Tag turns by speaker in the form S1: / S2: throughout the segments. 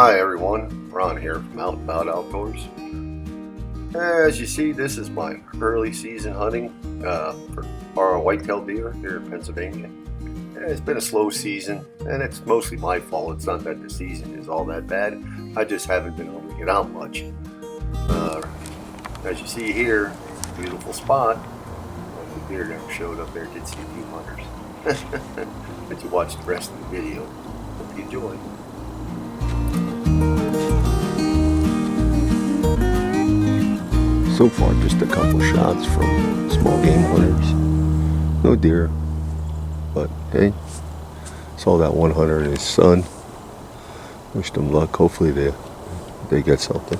S1: Hi everyone, Ron here from Out and About Outdoors. As you see, this is my early season hunting for our whitetail deer here in Pennsylvania. It's been a slow season, and it's mostly my fault. It's not that the season is all that bad. I just haven't been able to get out much. As you see here, beautiful spot. The deer never showed up there. Did see a few hunters. But you watch the rest of the video. Hope you enjoy.
S2: So far, just a couple shots from small game hunters. No deer, but hey, saw that one hunter and his son. Wished them luck. Hopefully they get something.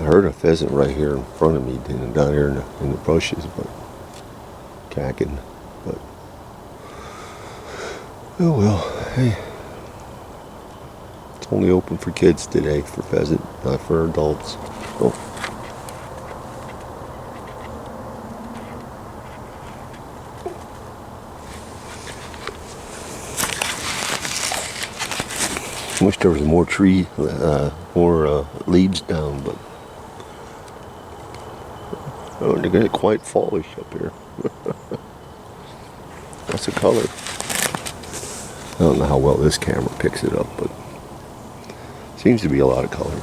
S2: I heard a pheasant right here in front of me, down here in the bushes, but cacking. But oh well, hey, it's only open for kids today for pheasant, not for adults. So. Wish there was more more leaves down, but oh, they're getting quite fallish up here. That's a color. I don't know how well this camera picks it up, but seems to be a lot of color.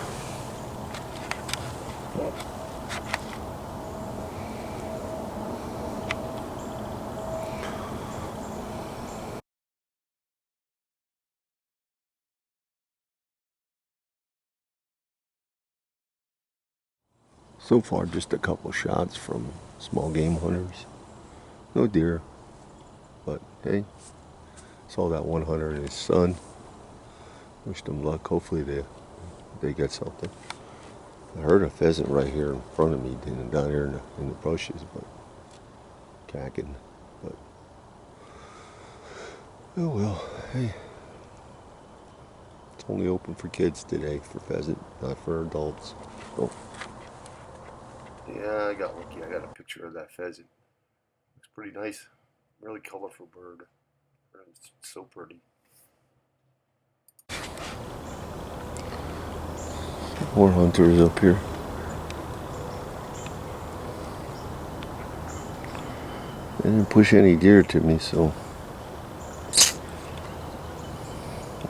S2: So far, just a couple shots from small game hunters. No deer, but hey, saw that one hunter and his son. Wished them luck. Hopefully they get something. I heard a pheasant right here in front of me, down here in the bushes, but cacking. But oh well, hey, it's only open for kids today for pheasant, not for adults. Oh.
S1: Yeah, I got lucky. I got a picture of that pheasant. Looks pretty nice. Really colorful bird. It's so pretty.
S2: More hunters up here. They didn't push any deer to me, so.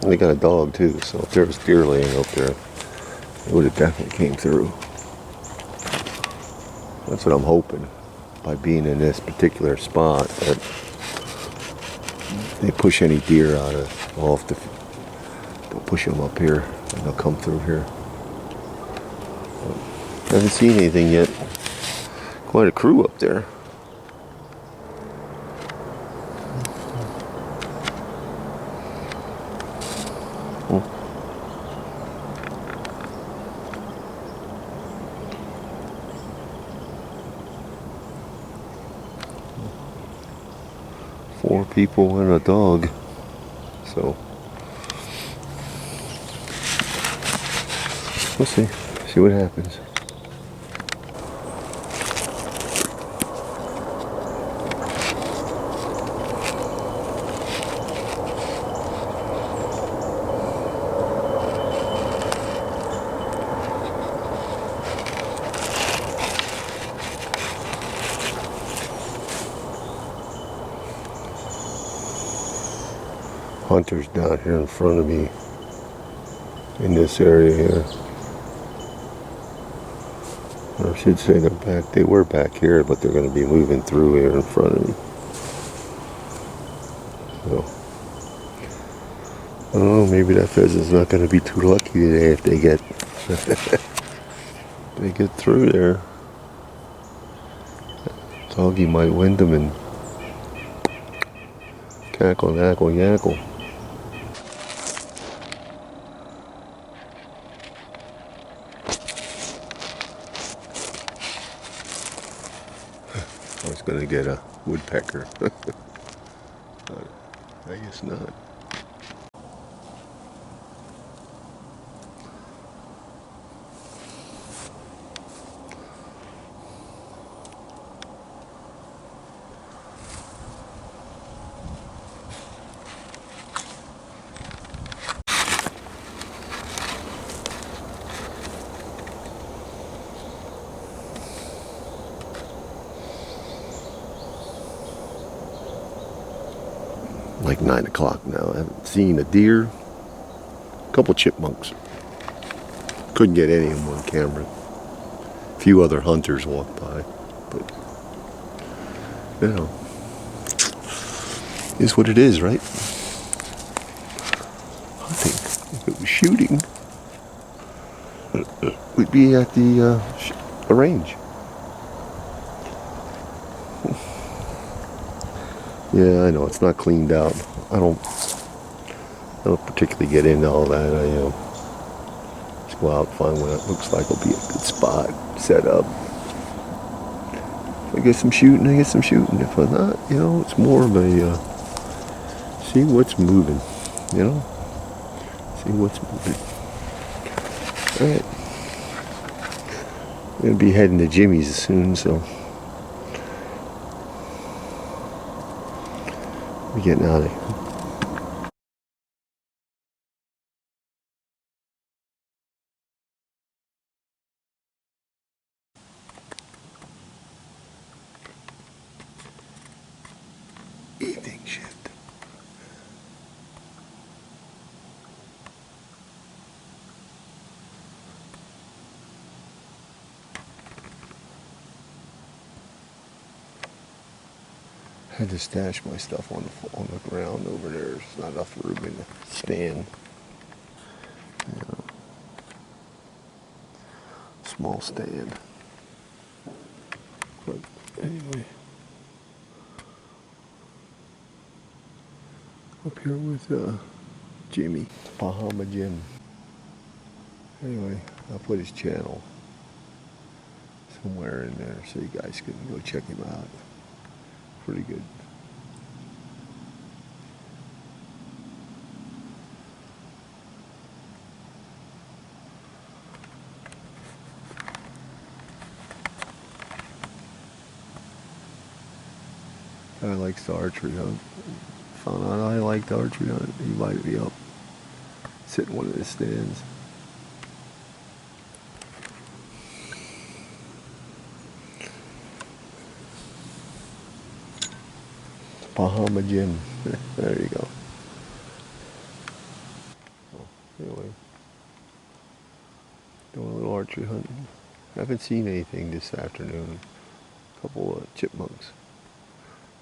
S2: They got a dog too, so if there was deer laying up there, it would have definitely came through. That's what I'm hoping, by being in this particular spot, that if they push any deer out of off they'll push them up here and they'll come through here. But I haven't seen anything yet. Quite a crew up there. Four people and a dog, so we'll see what happens. Hunters down here in front of me in this area here. Or I should say they were back here, but they're going to be moving through here in front of me. So, oh, maybe that pheasant's not going to be too lucky today if they get they get through there. Doggy might wind them and cackle, knackle, yackle. I was going to get a woodpecker. I guess not. like 9 o'clock now. I haven't seen a deer, a couple chipmunks. Couldn't get any of them on camera. A few other hunters walked by, but you know, is what it is, right? Hunting. If it was shooting, we'd be at the range. Yeah, I know it's not cleaned out. I don't particularly get into all that. I just go out and find what it looks like will be a good spot, set up. If I get some shooting, I get some shooting. If I'm not, it's more of a see what's moving, see what's moving. All right, I'm gonna be heading to Jimmy's soon, so we're getting out of here. Evening shift. I had to stash my stuff on the ground over there. There's not enough room in the stand. Small stand. But anyway, up here with Jimmy, Bahama Jim. Anyway, I'll put his channel somewhere in there so you guys can go check him out. Pretty good. I likes the archery hunt. Found out I liked archery hunt. He invited me up. Sit in one of his stands. Bahama Jim. There you go. Anyway, doing a little archery hunting. Haven't seen anything this afternoon. A couple of chipmunks.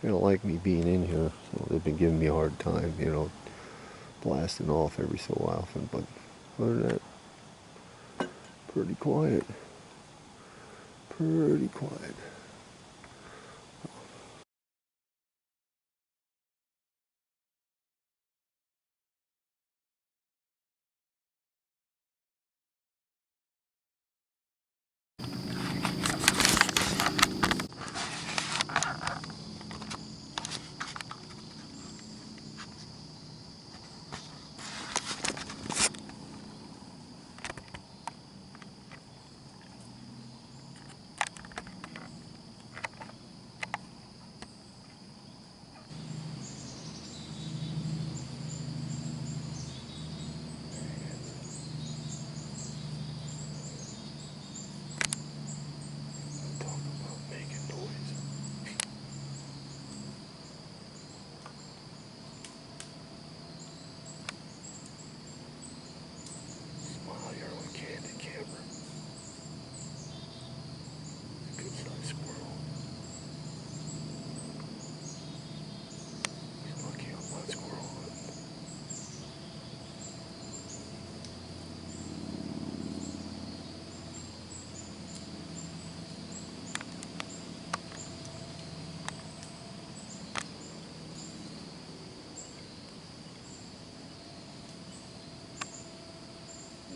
S2: They don't like me being in here, so they've been giving me a hard time, blasting off every so often. But other than that, pretty quiet. Pretty quiet.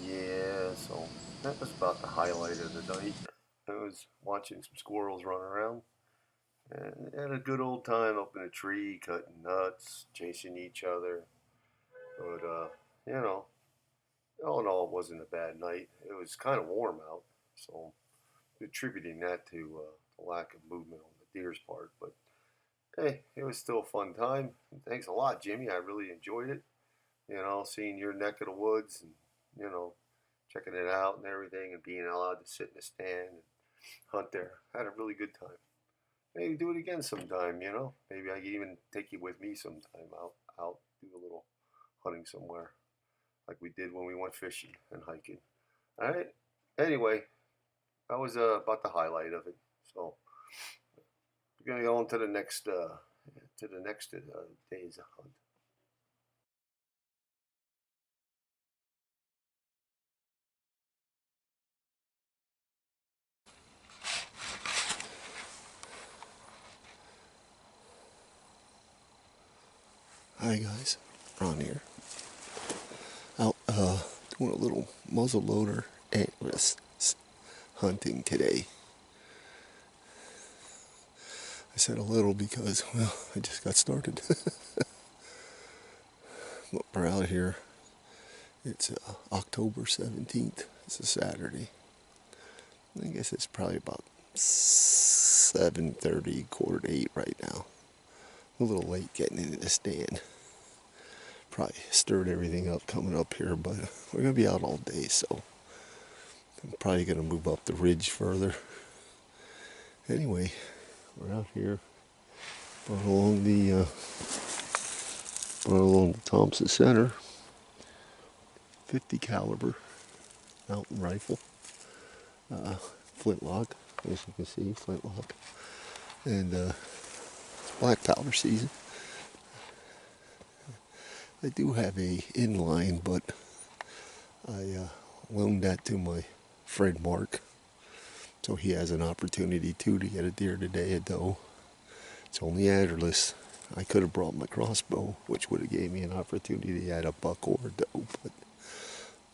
S1: Yeah, so that was about the highlight of the night. I was watching some squirrels run around and had a good old time up in a tree, cutting nuts, chasing each other. But, you know, all in all, it wasn't a bad night. It was kind of warm out, so attributing that to the lack of movement on the deer's part. But hey, it was still a fun time. And thanks a lot, Jimmy. I really enjoyed it. Seeing your neck of the woods and, you know, checking it out and everything and being allowed to sit in the stand and hunt there. I had a really good time. Maybe do it again sometime, Maybe I can even take you with me sometime out, do a little hunting somewhere, like we did when we went fishing and hiking. All right. Anyway, that was about the highlight of it. So we're gonna go on to the next day's hunt.
S2: Hi guys, Ron here. Out doing a little muzzle loader antlerless hunting today. I said a little because, well, I just got started. We're out here. It's October 17th. It's a Saturday. I guess it's probably about 7:30, quarter to 8 right now. A little late getting into the stand. Probably stirred everything up coming up here, but we're going to be out all day, so I'm probably going to move up the ridge further. Anyway, we're out here brought along the Thompson Center 50 caliber mountain rifle, flintlock, as you can see, flintlock, and it's black powder season. I do have a inline, but I loaned that to my friend Mark, so he has an opportunity too to get a deer today, a doe. It's only antlerless. I could have brought my crossbow, which would have gave me an opportunity to add a buck or a doe, but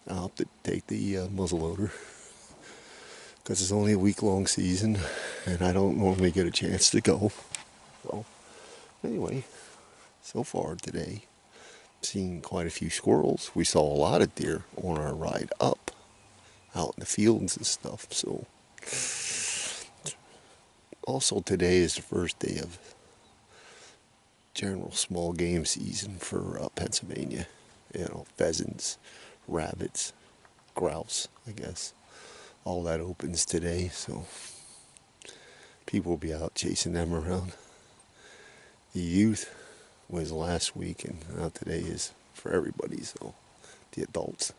S2: I'll have to take the muzzleloader because it's only a week-long season, and I don't normally get a chance to go. So, anyway, so far today, seen quite a few squirrels. We saw a lot of deer on our ride up, out in the fields and stuff. So, also today is the first day of general small game season for Pennsylvania. You know, pheasants, rabbits, grouse, I guess. All that opens today, so people will be out chasing them around. The youth was last week, and now today is for everybody, so the adults.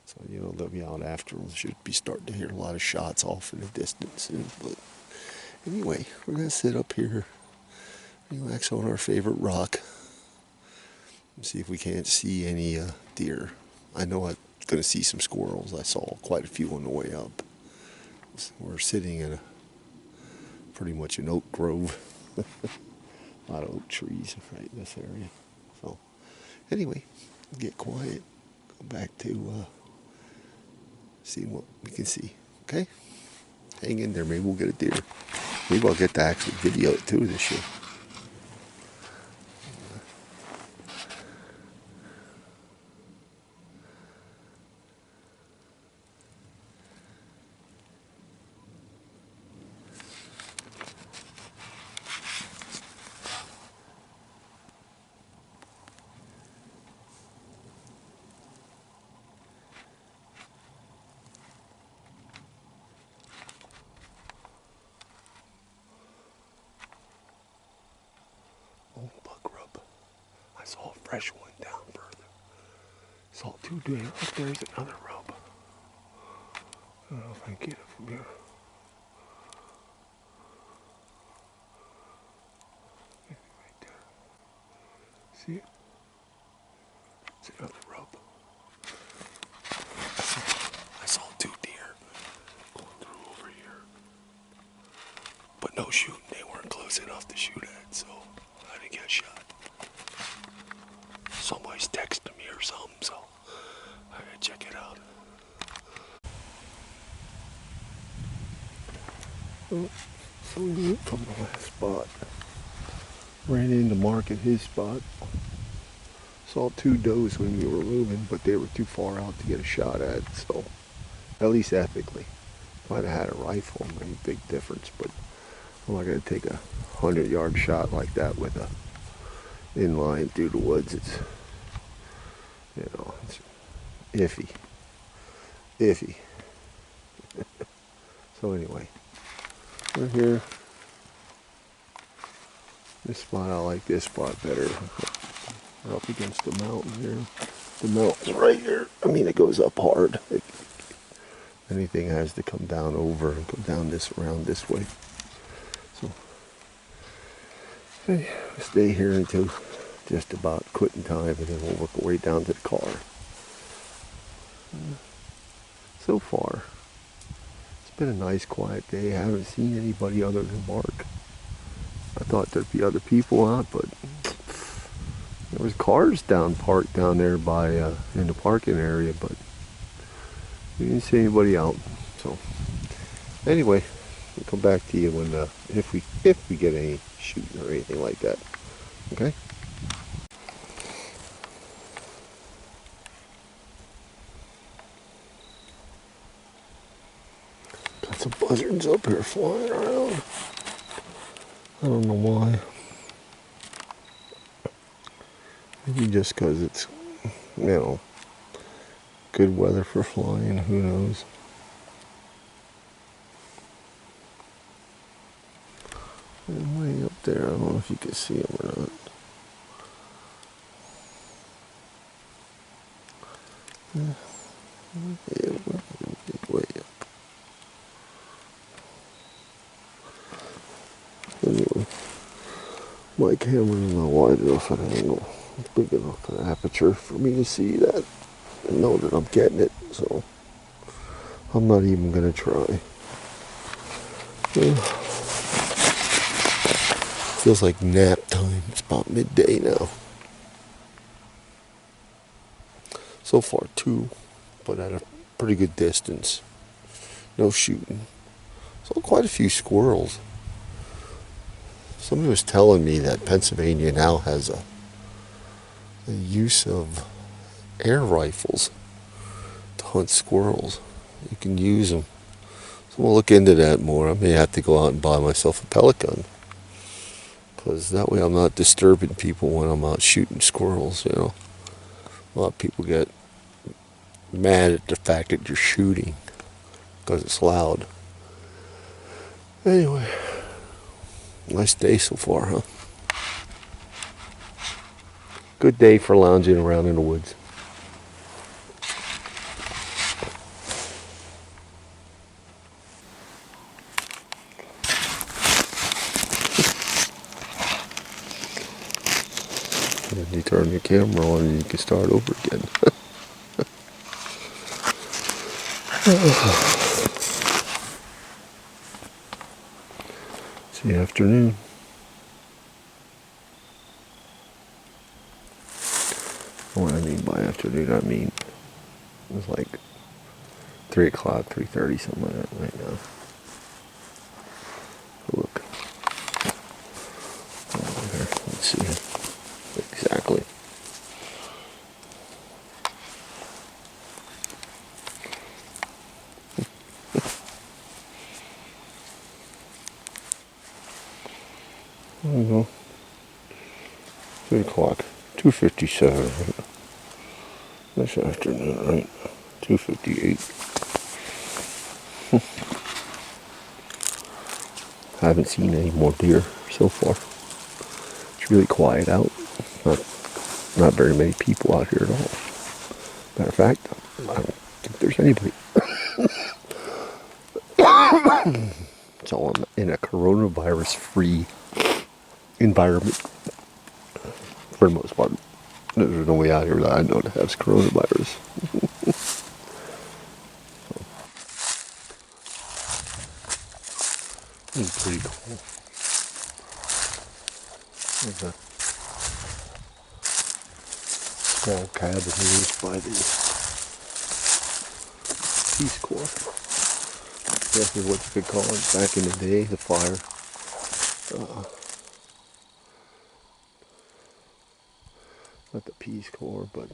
S2: So, you know, they'll be out after them. Should be starting to hear a lot of shots off in the distance soon. But anyway, we're going to sit up here, relax on our favorite rock, and see if we can't see any deer. I know I'm going to see some squirrels. I saw quite a few on the way up. We're sitting in pretty much an oak grove. A lot of oak trees right in this area. So, anyway, get quiet. Go back to seeing what we can see. Okay? Hang in there. Maybe we'll get a deer. Maybe I'll get to actually video it too this year. Oh, buck rub. I saw a fresh one down further. Saw two deer. Look, there's another rub. I don't know if I can get it from here. Right there. See it? It's another rub. I saw two deer going through over here. But no shooting. They weren't close enough to shoot at, so I didn't get shot. Somebody's texting me or something, so I gotta check it out. Oh, so we moved from the last spot. Ran into Mark at his spot. Saw two does when we were moving, but they were too far out to get a shot at, so at least ethically. If I'd have had a rifle, it made a big difference, but I'm not going to take a 100-yard shot like that with a inline through the woods. It's, you know, it's iffy. Iffy. So anyway, we're here. This spot, I like this spot better. We're up against the mountain here. The mountain's right here. I mean, it goes up hard. Anything has to come down over and go down this around this way. So okay, stay here until just about quitting time, and then we'll work our way down to the car. So far, it's been a nice quiet day. I haven't seen anybody other than Mark. I thought there'd be other people out, but there was cars parked down there by in the parking area, but we didn't see anybody out. So anyway, we'll come back to you when if we get any shooting or anything like that. Okay. Got some buzzards up here flying around. I don't know why. Maybe just because it's, good weather for flying. Who knows? And way up there, I don't know if you can see them or not. Yeah, way up. Anyway, my camera's not wide enough at an angle. It's big enough an aperture for me to see that and know that I'm getting it, so I'm not even gonna try. Feels like nap time. It's about midday now. So far, 2, but at a pretty good distance. No shooting. So quite a few squirrels. Somebody was telling me that Pennsylvania now has a use of air rifles to hunt squirrels. You can use them. So we'll look into that more. I may have to go out and buy myself a pellet gun, because that way I'm not disturbing people when I'm out shooting squirrels. A lot of people get mad at the fact that you're shooting because it's loud. Anyway, nice day so far, huh? Good day for lounging around in the woods. And you turn your camera on and you can start over again. It's the afternoon. What I mean by afternoon, I mean it's like 3 o'clock, 3:30, something like that right now. Look. Over here. Let's see. Exactly. There we go. 3 o'clock. 2:57. This afternoon, right? 2:58. I haven't seen any more deer so far. It's really quiet out. Not very many people out here at all. Matter of fact, I don't think there's anybody. So I'm in a coronavirus-free environment for the most part. There's nobody out here that I know that has coronavirus. This is pretty cool. There's a small cabin used by the Peace Corps. This is what you could call it back in the day, the fire. Not the Peace Corps, but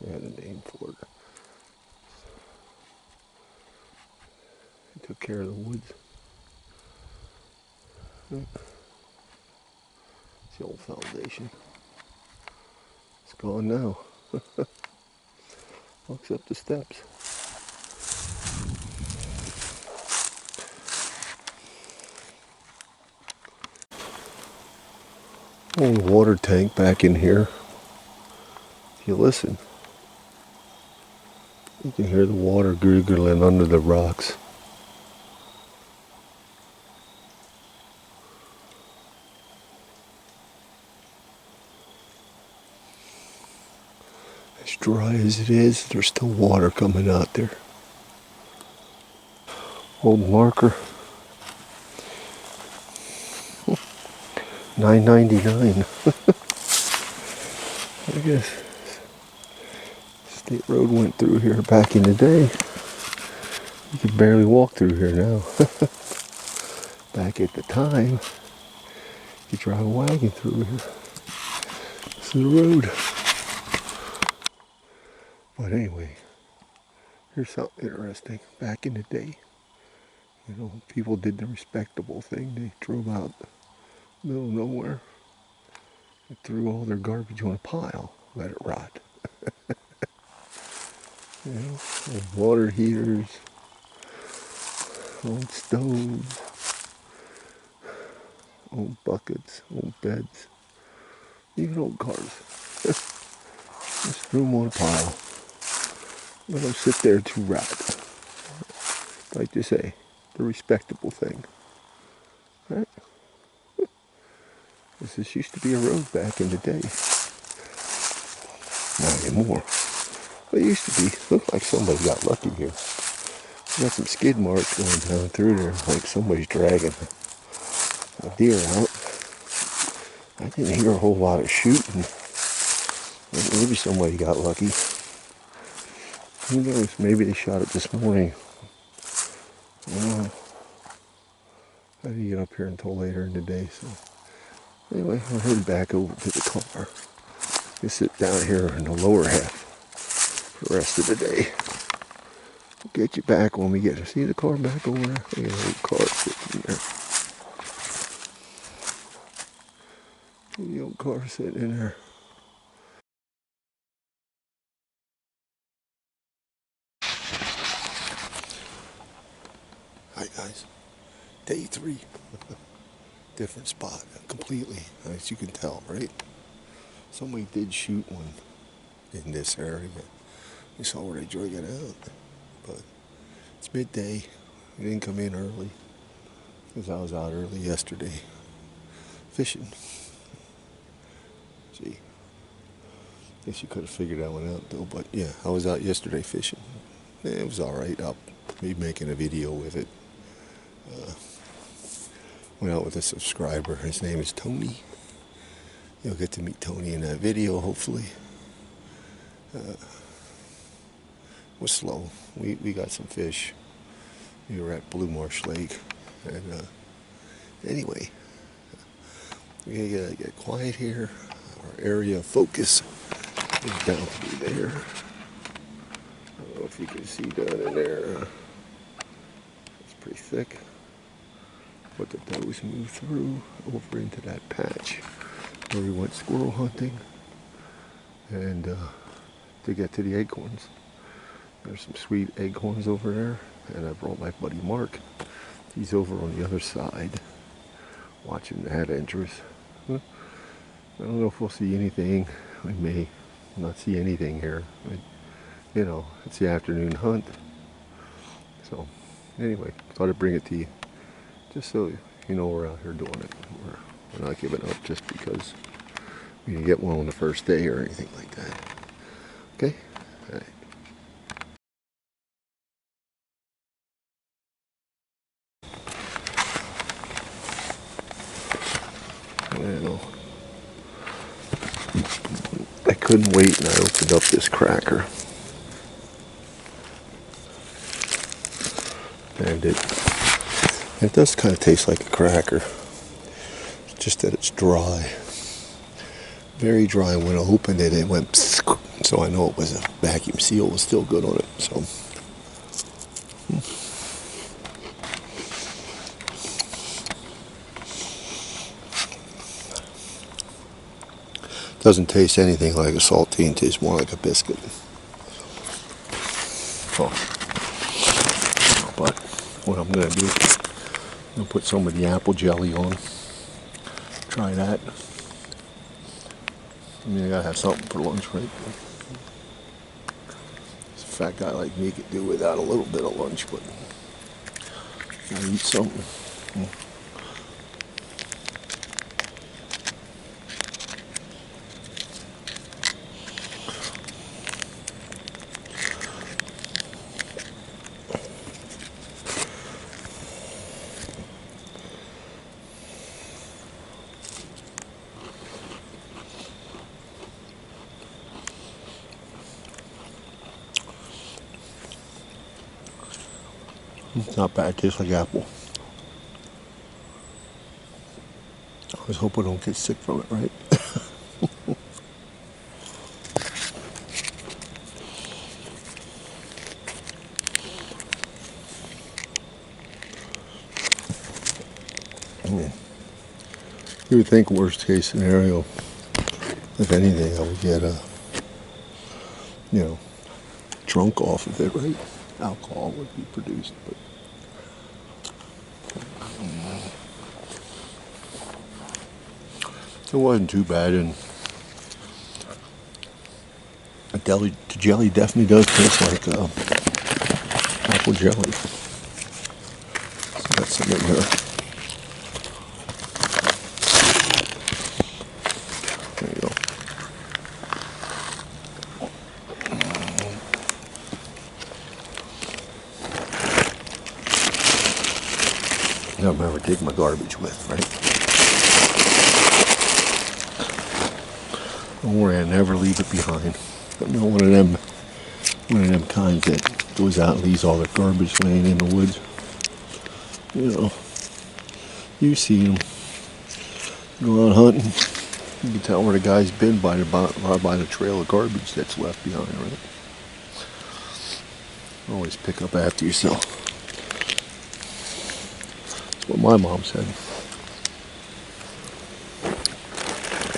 S2: they had a name for it. They took care of the woods. It's the old foundation. It's gone now. Walks up the steps. Old water tank back in here. If you listen, you can hear the water gurgling under the rocks. As dry as it is, there's still water coming out there. Old marker. $9.99. I guess State Road went through here back in the day. You could barely walk through here now. Back at the time, you drive a wagon through here. This is the road. But anyway, here's something interesting. Back in the day, you know, people did the respectable thing. They drove out middle of nowhere and threw all their garbage on a pile, let it rot. You know, old water heaters, old stoves, old buckets, old beds, even old cars. Just threw them on a pile. Let them sit there to rot. Like they say, the respectable thing. Right? This used to be a road back in the day. Not anymore. But it used to be. Looked like somebody got lucky here. Got some skid marks going down through there, like somebody's dragging a deer out. I didn't hear a whole lot of shooting. Maybe somebody got lucky. Who knows? Maybe they shot it this morning. I don't know. I didn't get up here until later in the day, so anyway, I'll head back over to the car. I'll sit down here in the lower half for the rest of the day. I'll get you back when we get to see the car back over there. I got an old car sitting there. The old car sitting in there. Hi guys. Day 3. Different spot completely, as you can tell, right? Somebody did shoot one in this area. You saw where they drug it out. But it's midday. We didn't come in early because I was out early yesterday fishing. Gee, guess you could have figured that one out though. But yeah, I was out yesterday fishing. It was alright. I'll be making a video with it. Went out with a subscriber. His name is Tony. You'll get to meet Tony in that video, hopefully. Was slow. We got some fish. We were at Blue Marsh Lake, and anyway, we gotta get quiet here. Our area of focus is down through there. I don't know if you can see down in there. It's pretty thick. But the does move through over into that patch where we went squirrel hunting, and to get to the acorns. There's some sweet acorns over there, and I brought my buddy Mark. He's over on the other side watching that entrance. I don't know if we'll see anything. We may not see anything here. You know, it's the afternoon hunt. So anyway, thought I'd bring it to you. Just so you know we're out here doing it. We're not giving up just because we didn't get one on the first day or anything like that. Okay? All right. Well, I couldn't wait and I opened up this cracker. And it does kind of taste like a cracker. It's just that it's dry. Very dry. When I opened it, it went psst, so I know it was a vacuum seal was still good on it. So doesn't taste anything like a saltine. Tastes more like a biscuit. So, but what I'm gonna do, I'm gonna put some of the apple jelly on. Try that. I mean, I gotta have something for lunch, right? fat guy like me could do without a little bit of lunch, but gotta eat something. It's not bad, tastes like apple. I was hoping I don't get sick from it, right? I mean, you would think worst case scenario, if anything, I would get drunk off of it, right? Alcohol would be produced, but it wasn't too bad, and the jelly definitely does taste like apple jelly. So that's some in there. There you go. Now remember, take my garbage with, right? Don't worry, I never leave it behind. I'm not one of them kinds that goes out and leaves all the garbage laying in the woods. You know, you see them go out hunting. You can tell where the guy's been by the trail of garbage that's left behind, right? Always pick up after yourself. That's what my mom said.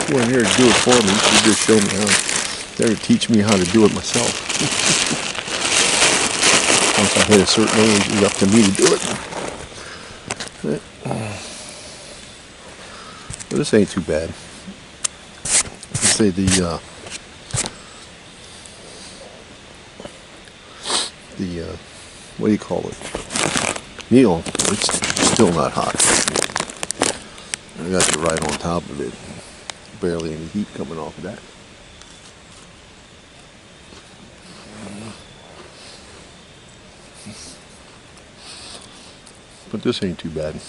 S2: She wasn't here to do it for me. She just showed me how. There to teach me how to do it myself. Once I hit a certain age, it was up to me to do it. But this ain't too bad. I'd say the what do you call it? Meal. It's still not hot. I got it right on top of it. Barely any heat coming off of that. But this ain't too bad.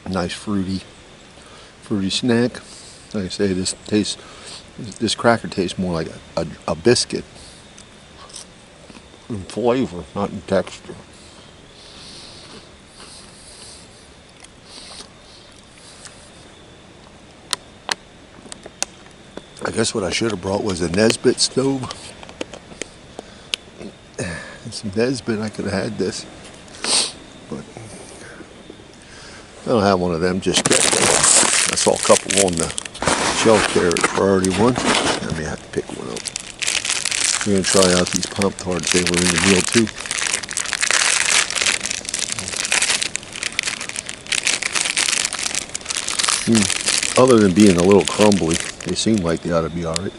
S2: Nice fruity snack. Like I say, this cracker tastes more like a biscuit in flavor, not in texture. I guess what I should have brought was a Nesbit stove. And some Nesbit, I could have had this. But I don't have one of them just yet. I saw a couple on the shelf there at priority one. I may have to pick one up. We're going to try out these Pop-Tarts. They were in the meal too. Other than being a little crumbly, they seem like they ought to be alright.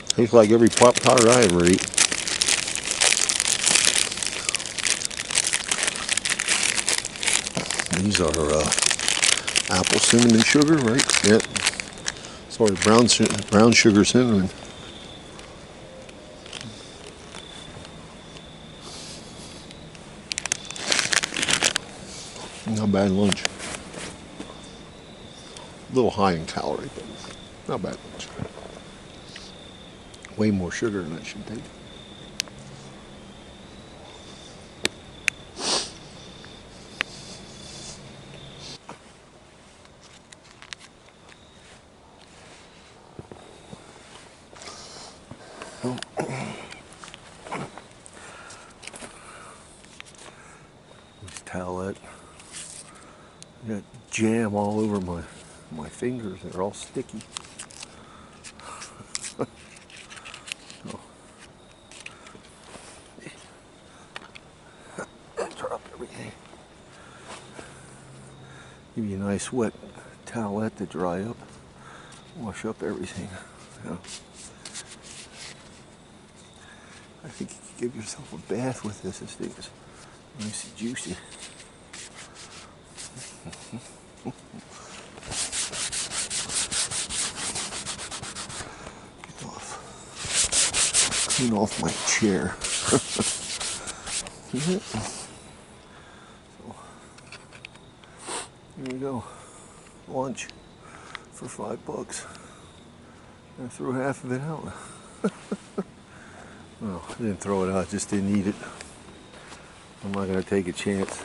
S2: Tastes like every Pop-Tart I ever ate. These are apple cinnamon sugar, right? Yeah. Sorry, brown sugar cinnamon. Not bad lunch. A little high in calorie, but not bad lunch. Way more sugar than I should take. This towelette. Got jam all over my fingers. They're all sticky. Oh. Drop everything. Give you a nice wet towelette to dry up. wash up everything. Yeah. I think you could give yourself a bath with this. This thing is nice and juicy. Get off. Clean off my chair. So, here you go. Lunch for $5. I threw half of it out. Well, I didn't throw it out, just didn't eat it. I'm not going to take a chance.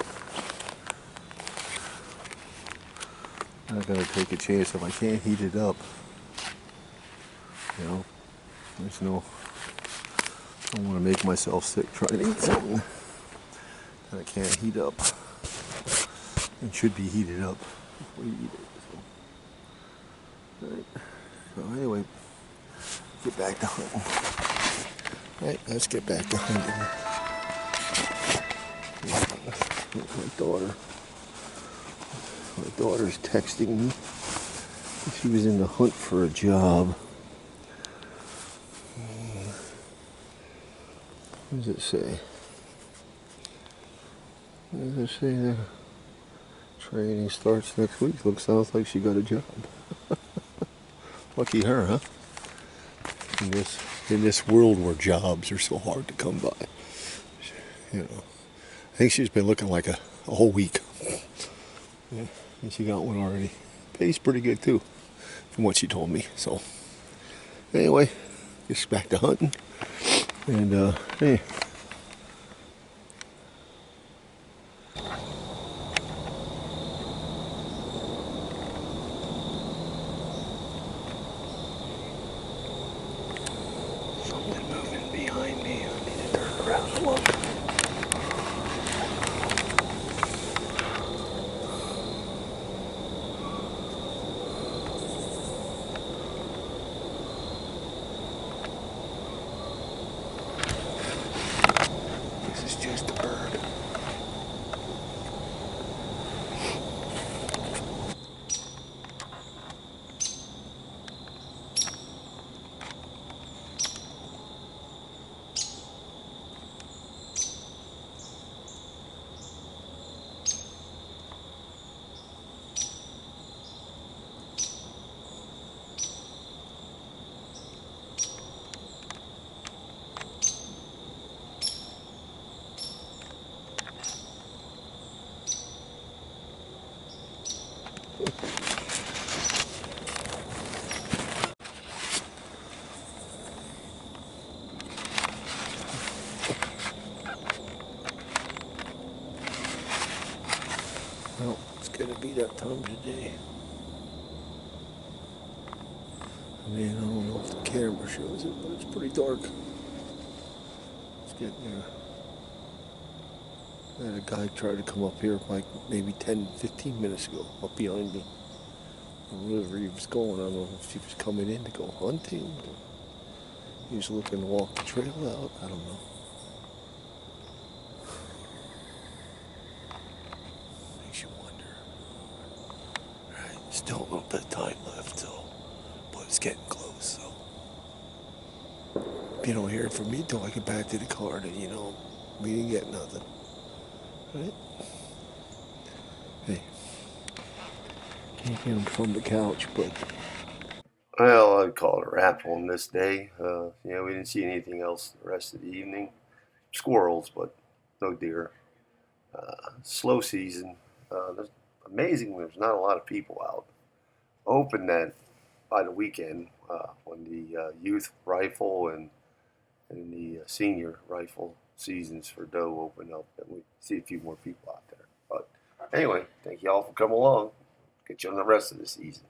S2: I'm not going to take a chance if I can't heat it up. You know, there's no, I don't want to make myself sick trying to eat something that I can't heat up. It should be heated up before you eat it. So, right. So anyway, get back to hunting. Right, let's get back to hunting. My daughter's texting me. She was in the hunt for a job. What does it say? What does it say there? Training starts next week. Sounds like she got a job. Lucky her, huh? In this world where jobs are so hard to come by. You know. I think she's been looking like a whole week. Yeah, and she got one already. Pays pretty good too, from what she told me. So anyway, just back to hunting. And hey. Something moving behind me. I need to turn around and look. This is just a bird. Well, it's gonna be that time today. I mean, I don't know if the camera shows it, but it's pretty dark. It's getting there. I had a guy try to come up here like maybe 10, 15 minutes ago, up behind me. Wherever he was going, I don't know if he was coming in to go hunting, or he was looking to walk the trail out, I don't know. Makes you wonder. Alright, still a little bit of time left, so, but it's getting close, so. If you don't hear from me till I get back to the car, then you know, we didn't get nothing. Right? Hey, can't get him from the couch, but
S1: Well, I'd call it a wrap on this day. We didn't see anything else the rest of the evening. Squirrels, but no deer. Slow season. Amazing, there's not a lot of people out. Hoping that by the weekend, when the youth rifle and the senior rifle seasons for doe open up, that we see a few more people out there. But anyway, thank you all for coming along. Get you on the rest of the season.